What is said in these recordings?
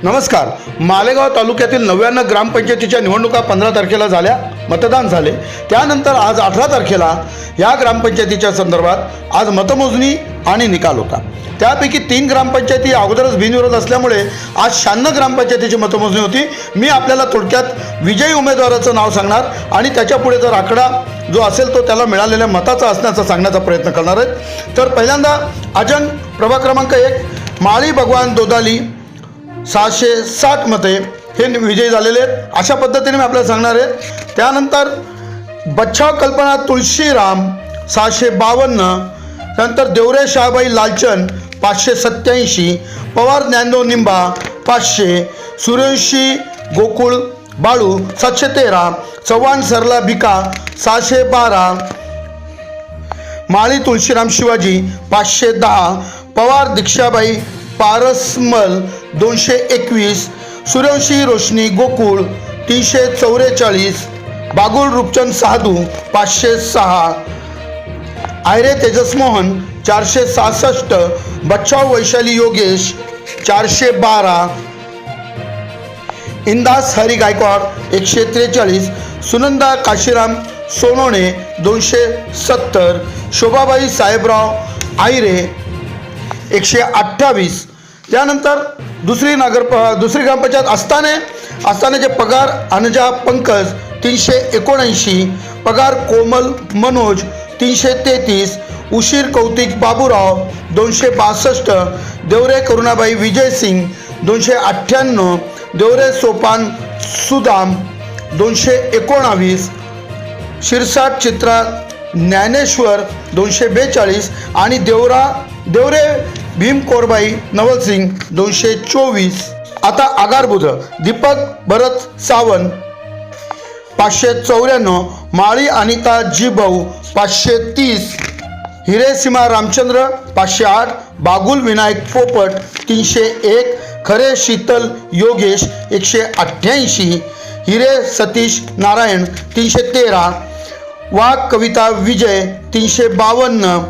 नमस्कार. मालेगाव तालुक्यातील 99 ग्रामपंचायतीच्या निवडणुका 15 तारखेला झाल्या, मतदान झाले. त्यानंतर आज 18 तारखेला या ग्रामपंचायतीच्या संदर्भात आज मतमोजणी आणि निकाल होता. त्यापैकी 3 ग्रामपंचायती अगोदरच बिनविरोध असल्यामुळे आज 96 ग्रामपंचायतीची मतमोजणी होती. मी आपल्याला थोडक्यात विजयी उमेदवाराचं नाव सांगणार आणि त्याच्यापुढे जर आकडा जो असेल तो त्याला मिळालेल्या मताचा असण्याचा सांगण्याचा प्रयत्न करणार आहेत. तर पहिल्यांदा अजंग प्रभाग क्रमांक 1 माळी भगवान दोदाली 660 मते हे विजयी झालेले आहेत. अशा पद्धतीने मी आपल्याला सांगणार आहे. त्यानंतर बच्छाव कल्पना तुळशीराम 652, नंतर देवरे शाहबाई लालचंद 587, पवार ज्ञानदेव निंबा 500, सूर्यवंशी गोकुळ बाळू 713, चव्हाण सरला भिका 612, माळी तुळशीराम शिवाजी 510, पवार दीक्षाबाई पारसमल 221, सूर्यवंशी रोशनी गोकुळ 344, बागुल रूपचंद साधू 506, आयरे तेजसमोहन 466, बच्छाव वैशाली योगेश 412, इंदास हरी गायकवाड 143, सुनंदा काशीराम सोनोणे 270, शोभाबाई साहेबराव आयरे 128. त्यानंतर दुसरी ग्रामपंचायत आस्थानेचे पगार अनुजा पंकज 379, पगार कोमल मनोज 333, उशीर कौतिक बाबूराव 262, देवरे करुणाबाई विजय सिंग 298, देवरे सोपान सुदाम 219, शिरसाट चित्रा ज्ञानेश्वर 242 आणि देवरे भीम कोरबाई नवलसिंग 224. आता आगारबुध दीपक भरत सावंत 594, माळी अनिता जीभाऊ 530, हिरेसीमा रामचंद्र 508, बागुल विनायक पोपट 301, खरे शीतल योगेश 188, हिरे सतीश नारायण 313, वाघ कविता विजय 352,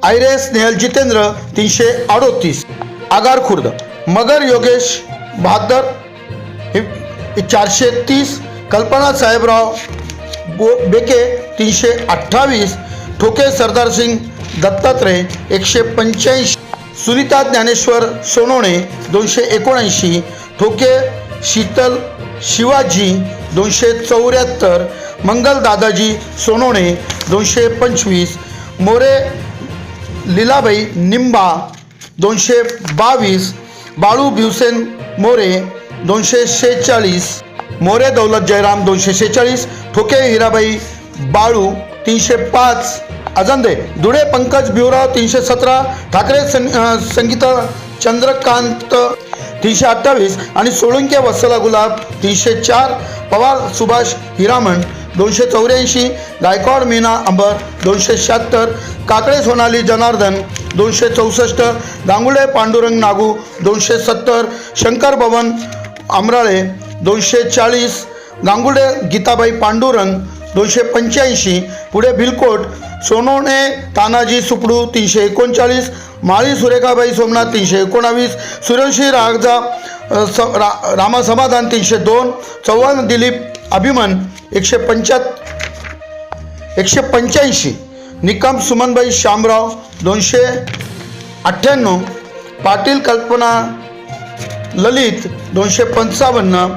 आयरे स्नेहल जितेंद्र 338. आगार खुर्द मगर योगेश बहादर 430, कल्पना साहेबराव बेके 328, ठोके सरदार सिंग दत्तात्रय 185, सुनीता ज्ञानेश्वर सोनोणे 279, ठोके शीतल शिवाजी 274, मंगल दादाजी सोनोणे 225, मोरे लीलाबाई निंबा 222, बाळू भिवसेन मोरे 246, मोरे दौलत जयराम 246, ठोके हिराबाई बाळू 305, अजंदे दुडे पंकज भिवराव 317, ठाकरे संगीता चंद्रकांत 328 आणि सोळंके वत्सला गुलाब 304, पवार सुभाष हिरामण 284, गायकवाड मीना अंबर 276, काकडे सोनाली जनार्दन 264, गांगुडे पांडुरंग नागू 270, शंकर भवन आमराळे 240, गांगुडे गीताबाई पांडुरंग 285, पुढे भिलकोट सोनोणे तानाजी सुपडू 339, माळी सुरेखाबाई सोमनाथ 319, सूर्यवंशी रामा समाधान 302, चव्हाण दिलीप अभिमन 185, निकम सुमनबाई शामराव 298, पाटील कल्पना ललित 255,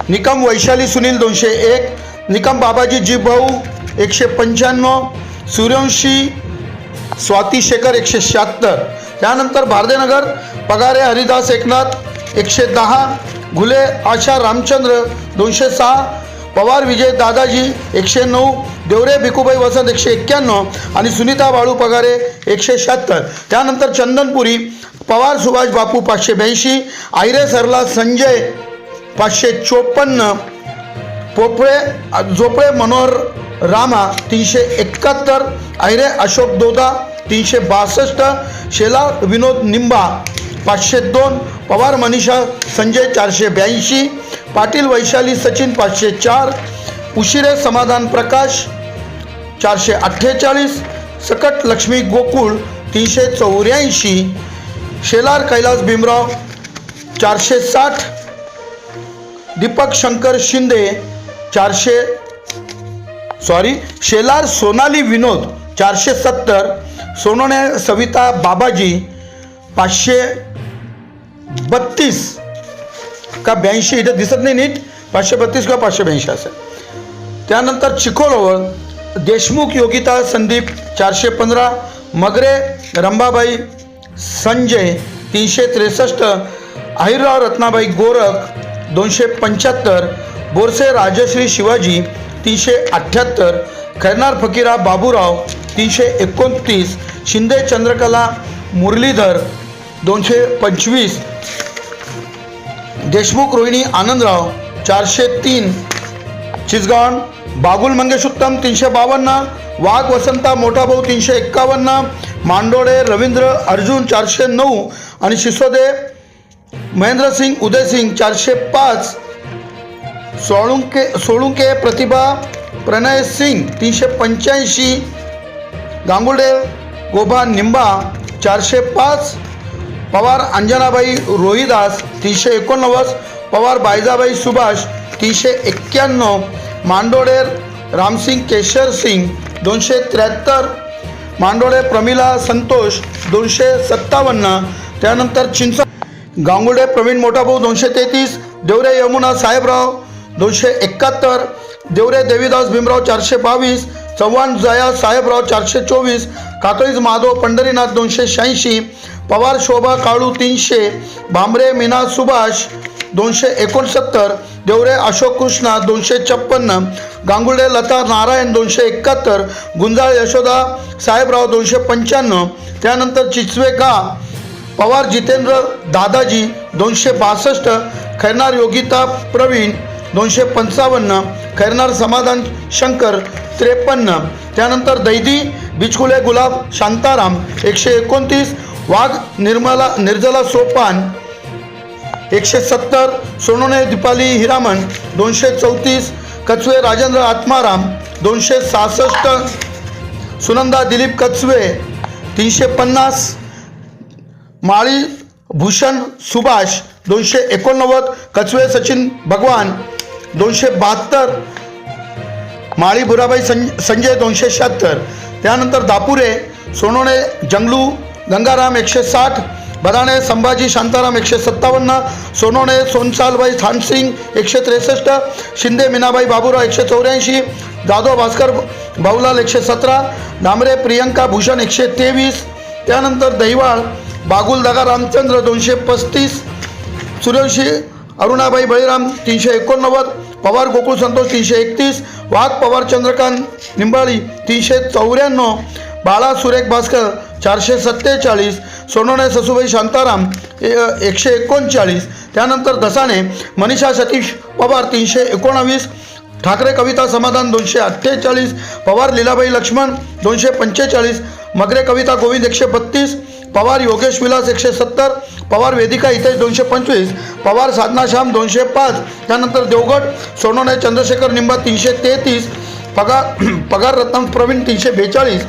निकम वैशाली सुनील 201, निकम बाबाजी जीभाऊ 195, सूर्यवंशी स्वाती शेखर 176. त्यानंतर भारदेनगर पगारे हरिदास एकनाथ 110, घुले आशा रामचंद्र 206, पवार विजय दादाजी 109, देवरे भिकूबाई वसंत 191 आणि सुनीता बाळू पगारे 176. त्यानंतर चंदनपुरी पवार सुभाष बापू 582, आयरे सरला संजय 554, झोपळे मनोहर रामा 371, आयरे अशोक दोदा 362, शेला विनोद निंबा 502, पवार मनीषा संजय 482, पाटील वैशाली सचिन 504, उशिरे समाधान प्रकाश 448, सकट लक्ष्मी गोकुळ 384, शेलार कैलास भीमराव 460, दीपक शंकर शिंदे शेलार सोनाली विनोद 470, सोनोने सविता बाबाजी 532 का 82, इथे दिसत नाही नीट, 532 किंवा 582 असेल. त्यानंतर चिखोलवळ देशमुख योगिता संदीप 415, मगरे रंभाबाई संजय 363, अहिरराव रत्नाबाई गोरख 275, बोरसे राजश्री शिवाजी 378, खैरनार फकीरा बाबूराव 329, शिंदे चंद्रकला मुरलीधर 225, देशमुख रोहिणी आनंदराव 403, चिचगाव बागुल मंगेश उत्तम 352, वाघ वसंता मोठा भाऊ 351, मांडोळे रवींद्र अर्जुन 409 आणि शिसोदे महेंद्रसिंग उदयसिंग 405, सोळुंके प्रतिभा प्रणय सिंग 385, गांगुर्डे गोभा निंबा 405, पवार अंजनाबाई रोहिदास 389, पवार बायजाबाई सुभाष 391, मांडोळे रामसिंग केशर सिंग 273, मांडोळे प्रमिला संतोष 257, त्यानंतर गांगुर्डे प्रवीण मोठाभाऊ 233, देवरे यमुना साहेबराव 271, देवरे देवीदास भीमराव 422, चव्हाण जया साहेबराव 424, कातळीज माधव पंढरीनाथ 286, पवार शोभा काळू 300, भांबरे मीना सुभाष 269, देवरे अशोक कृष्णा 256, गांगुर्डे लता नारायण 271, गुंजाळ यशोदा साहेबराव 295, त्यानंतर चिचवे गा पवार जितेंद्र दादाजी 262, खैरनार योगिता प्रवीण 255, खैरनार समाधान शंकर 53, त्यानंतर दैदी बिचकुले गुलाब शांताराम 129, वाघ निर्जला सोपान 170, सोनोने दीपाली हिरामन 234, कचवे राजेंद्र आत्माराम 266, सुनंदा दिलीप कचवे 350, माळी भूषण सुभाष 289, कचवे सचिन भगवान 272, माळी बुराबाई संजय 276, त्यानंतर दापुरे सोनोने जंगलू गंगाराम 160, बदाणे संभाजी शांताराम 157, सोनोने सोनसालबाई थानसिंग 163, शिंदे मीनाबाई बाबूराव 184, जाधव भास्कर बाऊलाल 117, डांबरे प्रियंका भूषण 123, त्यानंतर दहिवाळ बागुल दगा रामचंद्र 235, सूर्यवंशी अरुणाबाई बळीराम 389, पवार गोकुळ संतोष 331, वाघ पवार चंद्रकांत निंबाळी 394, बाळा सुरेख भास्कर 447, सोनोने ससुबाई शांताराम 139, त्यानंतर दसाणे मनीषा सतीश पवार 319, ठाकरे कविता समाधान 248, पवार लीलाबाई लक्ष्मण 245, मगरे कविता गोविंद 132, पवार योगेश विलास 170, पवार वेदिका हितेश 225, पवार साधना श्याम 205, त्यानंतर देवगड सोनोने चंद्रशेखर निंबा 333, पगार रत्न प्रवीण 342,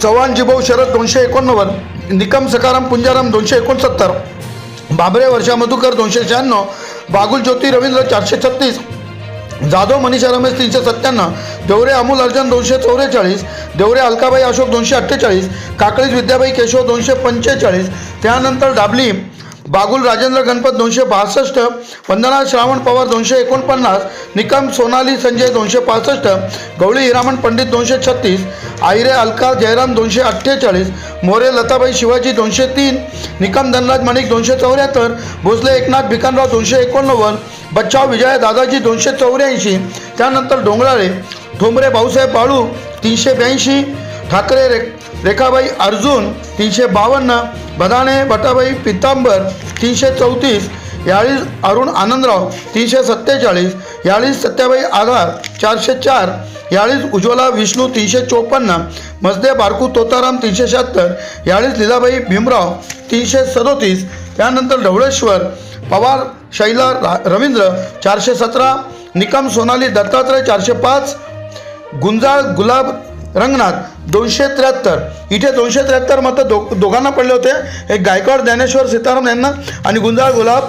चव्हाण जिभाऊ शरद 289, निकम सकाराम पुंजाराम 269, बाबरे वर्षा मधुकर 296, बागुल ज्योती रवींद्र 436, जाधव मनीषा रमेश 397, देवरे अमोल अर्जन 244, देवरे अलकाबाई अशोक 248, काकळीज विद्याबाई केशव 245, त्यानंतर डाबली बागुल राजेंद्र गणपत 262, वंदना श्रावण पवार 249, निकम सोनाली संजय 265, गवळी हिरामण पंडित 236, आहिरे अलका जयराम 248, मोरे लताबाई शिवाजी 203, निकम धनराज माणिक 274, भोसले एकनाथ भिकानराव 289, बच्चाव विजय दादाजी 284, त्यानंतर डोंगराळे ठोंबरे भाऊसाहेब बाळू 382, ठाकरे रेखाबाई अर्जुन 352, बदाणे बटाबाई पितांबर 334, याळी अरुण आनंदराव 347, याळी सत्याबाई आधार 404, याळीज उज्ज्वला विष्णू 354, मजदे बारकू तोताराम 376, याळीज लीलाबाई भीमराव 337, त्यानंतर ढवळेश्वर पवार शैला रवींद्र 417, निकम सोनाली दत्तात्रय 405, गुंजाळ गुलाब रंगनाथ 273, इथे 273 मतं दोघांना पडले होते. एक गायकवाड ज्ञानेश्वर सीताराम यांना आणि गुंजाळ गुलाब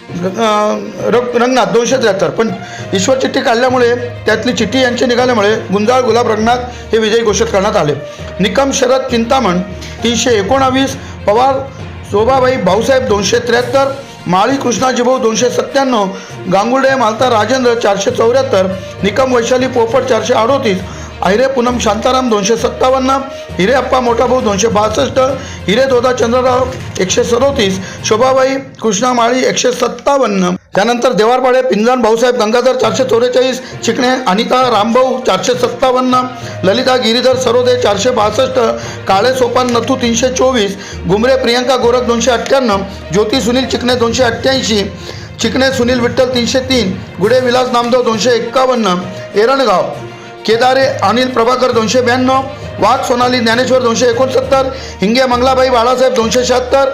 रंगनाथ 273, पण ईश्वर चिठ्ठी काढल्यामुळे त्यातली चिठ्ठी यांची निघाल्यामुळे गुंजाळ गुलाब रंगनाथ हे विजयी घोषित करण्यात आले. निकम शरद चिंतामण 319, पवार शोभाबाई भाऊसाहेब 273, माळी कृष्णाजीभाऊ 297, गांगुर्डे मालता राजेंद्र 474, निकम वैशाली पोपट 438, अहिरे पूनम शांताराम 257, हिरे अप्पा मोठाभाऊ 262, हिरे दोदा चंद्रराव 137, शोभाबाई कृष्णा माळी 157. त्यानंतर देवारपाडे पिंजण भाऊसाहेब गंगाधर 444, चिकणे अनिता रामभाऊ 457, ललिता गिरीधर सरोदे 462, काळे सोपान नथू 324, गुमरे प्रियंका गोरख 298, ज्योती सुनील चिकणे 288, चिकणे सुनील विठ्ठल 303, गुडे विलास नामदेव 251, एरणगाव केदारे अनिल प्रभाकर 292, वाघ सोनाली ज्ञानेश्वर 269, हिंगे मंगलाबाई बाळासाहेब 276,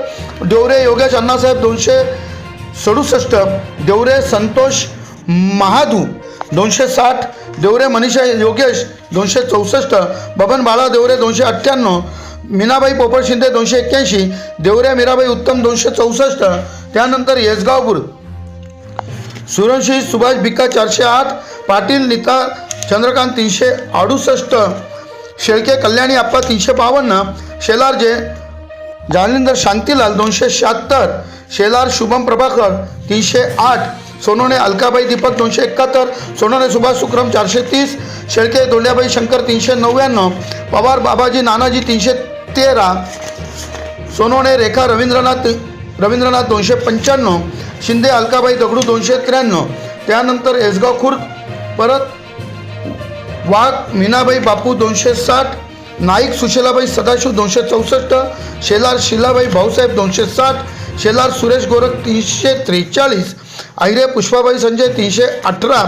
देवरे योगेश अण्णासाहेब 267, देवरे संतोष महाधू 260, देवरे मनीषा योगेश 264, बबन बाळा देवरे 298, मीनाबाई पोपट शिंदे 281, देवरे मीराबाई उत्तम 264. त्यानंतर येसगावपूर सुरंशी सुभाष भिक्का 408, पाटील नीता चंद्रकांत 368, शेळके कल्याणी आप्पा 352, शेलार जालिंदर शांतीलाल 276, शेलार शुभम प्रभाकर 308, सोनोने अलकाबाई दीपक 271, सोनोने सुभाष सुक्रम 430, शेळके दोंड्याबाई शंकर 399, पवार बाबाजी नानाजी 313, सोनोने रेखा रवींद्रनाथ 295, शिंदे अलकाबाई दगडू 293. त्यानंतर येसगाव खुर्द परत वाघ मीनाबाई बापू 260, नाईक सुशीलाबाई सदाशिव 264, शेलार शिलाबाई भाऊसाहेब 260, शेलार सुरेश गोरख 343, अहिरे पुष्पाबाई संजय 318,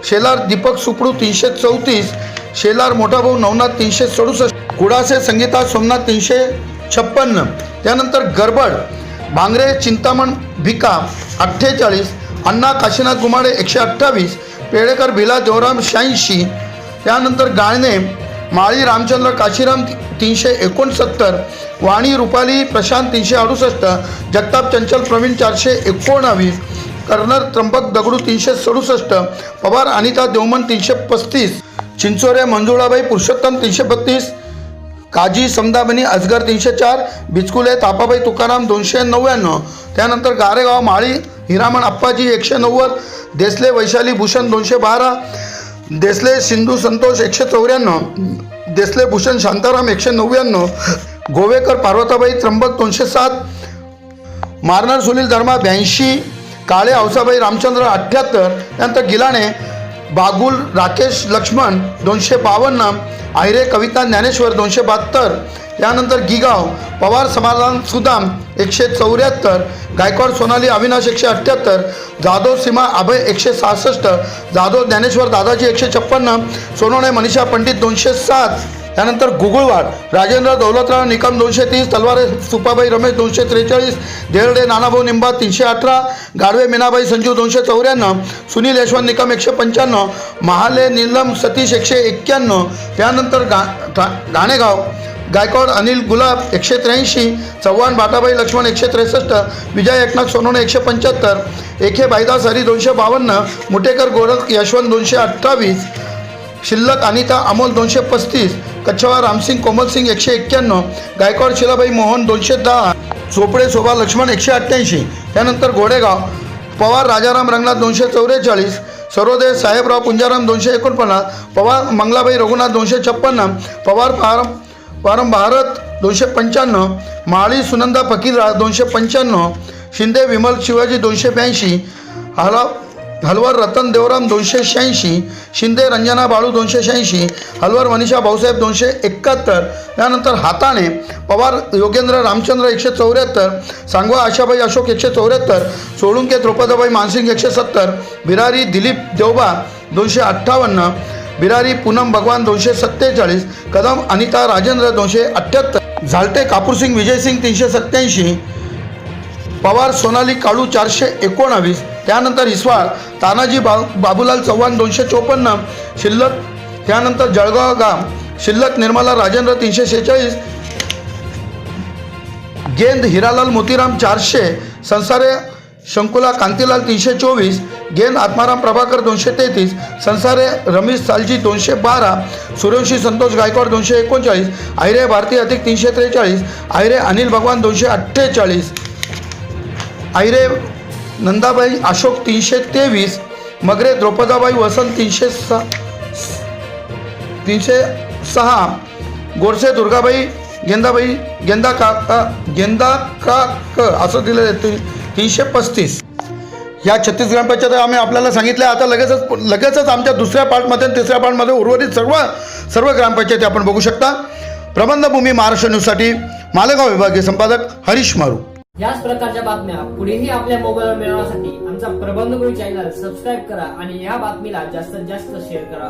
शेलार दीपक सुपडू 334, शेलार मोठाभाऊ नवनाथ 367, कुडासे संगीता सोमनाथ 356. त्यानंतर गरबड भांगरे चिंतामण भिका 48, अण्णा काशीनाथ गुमाडे 128, पेडेकर भिला देवराम 86. त्यानंतर गाळणे माळी रामचंद्र काशीराम 369, वाणी रुपाली प्रशांत 368, जगताप चंचल प्रवीण 419, कर्नर त्र्यंबक दगडू 367, पवार अनिता देवमन 335, चिंचोरे मंजुळाबाई पुरुषोत्तम 332, काजी समदाबनी अजगर 304, बिचकुले तापाबाई तुकाराम 299. त्यानंतर गारेगाव माळी हिरामण अप्पाजी 190, देसले वैशाली भूषण 212, देसले सिंधू संतोष 194, देसले भूषण शांताराम 199, गोवेकर पार्वताबाई त्र्यंबक 207, मारनर सुनील धर्मा 82, काळे औसाबाई रामचंद्र 78. त्यानंतर गिलाणे बागुल राकेश लक्ष्मण 252, आहिरे कविता ज्ञानेश्वर 272. त्यानंतर गिगाव पवार समाधान सुदाम 174, गायकवाड सोनाली अविनाश 178, जाधव सीमा अभय 166, जाधव ज्ञानेश्वर दादाजी 156, सोनोने मनीषा पंडित 207. त्यानंतर गुगुळवाड राजेंद्र दौलतराव निकम 230, तलवारे सुपाबाई रमेश 243, देरडे नानाभाऊ निंबा 318, गाडवे मीनाबाई संजीव 294, सुनील यशवंत निकम 195, महाले नीलम सतीश 191. त्यानंतर घाणेगाव गायकवाड अनिल गुलाब 183, चव्हाण बाटाबाई लक्ष्मण 163, विजय एकनाथ सोनोने 175, एके बायदास हरी 252, मुटेकर गोरख यशवंत 228, शिल्लक अनिता अमोल 235, कच्छवा रामसिंग कोमलसिंग 191, गायकवाड शिलाबाई मोहन 210, चोपडे शोभा लक्ष्मण 188. त्यानंतर घोडेगाव पवार राजाराम रंगनाथ 244, सरोदे साहेबराव पुंजाराम 249, पवार मंगलाबाई रघुनाथ 256, पवार पारम भारत 295, माळी सुनंदा फकीरराज 295, शिंदे विमल शिवाजी 282, हलवर रतन देवराम 286, शिंदे रंजना बाळू 286, हलवर मनीषा भाऊसाहेब 271. त्यानंतर हाताणे पवार योगेंद्र रामचंद्र 174, सांगवा आशाबाई अशोक 174, सोळुंके द्रौपदाबाई मानसिंग 170, बिरारी दिलीप देवबा 258, बिरारी पूनम भगवान 247, कदम अनिता राजेंद्र 278, झालटे कापूरसिंग विजयसिंग 387, पवार सोनाली काळू 419. त्यानंतर हिसवाळ तानाजी बाबूलाल चव्हाण 254, शिल्लक त्यानंतर जळगाव गाव शिल्लक निर्मला राजेंद्र 346, गेंद हिरालाल मोतीराम 400, संसारे शंकुला कांतीलाल 324, गेन आत्माराम प्रभाकर 233, संसारे रमेश सालजी 212, सूर्यवंशी संतोष गायकवाड 239, आयरे भारती अधिक 343, आयरे अनिल भगवान 248, आयरे नंदाबाई अशोक 323, मगरे द्रौपदाबाई वसंत 306, गोडसे दुर्गाबाई गेंदा काक असं दिलं आहे 335. या 36 ग्रामपंचायत आम्ही आपल्याला सांगितलं. आता लगेचच आमच्या दुसऱ्या पार्टमध्ये आणि तिसऱ्या पार्टमध्ये उर्वरित सर्व ग्रामपंचायती आपण बघू शकता. प्रबंधभूमी महाराष्ट्र न्यूजसाठी मालेगाव विभागीय संपादक हरीश मारू. याच प्रकारच्या बातम्या पुढेही आपल्या मोबाईलवर मिळवण्यासाठी आमचा प्रबंधभूमी चॅनल सबस्क्राईब करा आणि या बातमीला जास्तीत जास्त शेअर करा.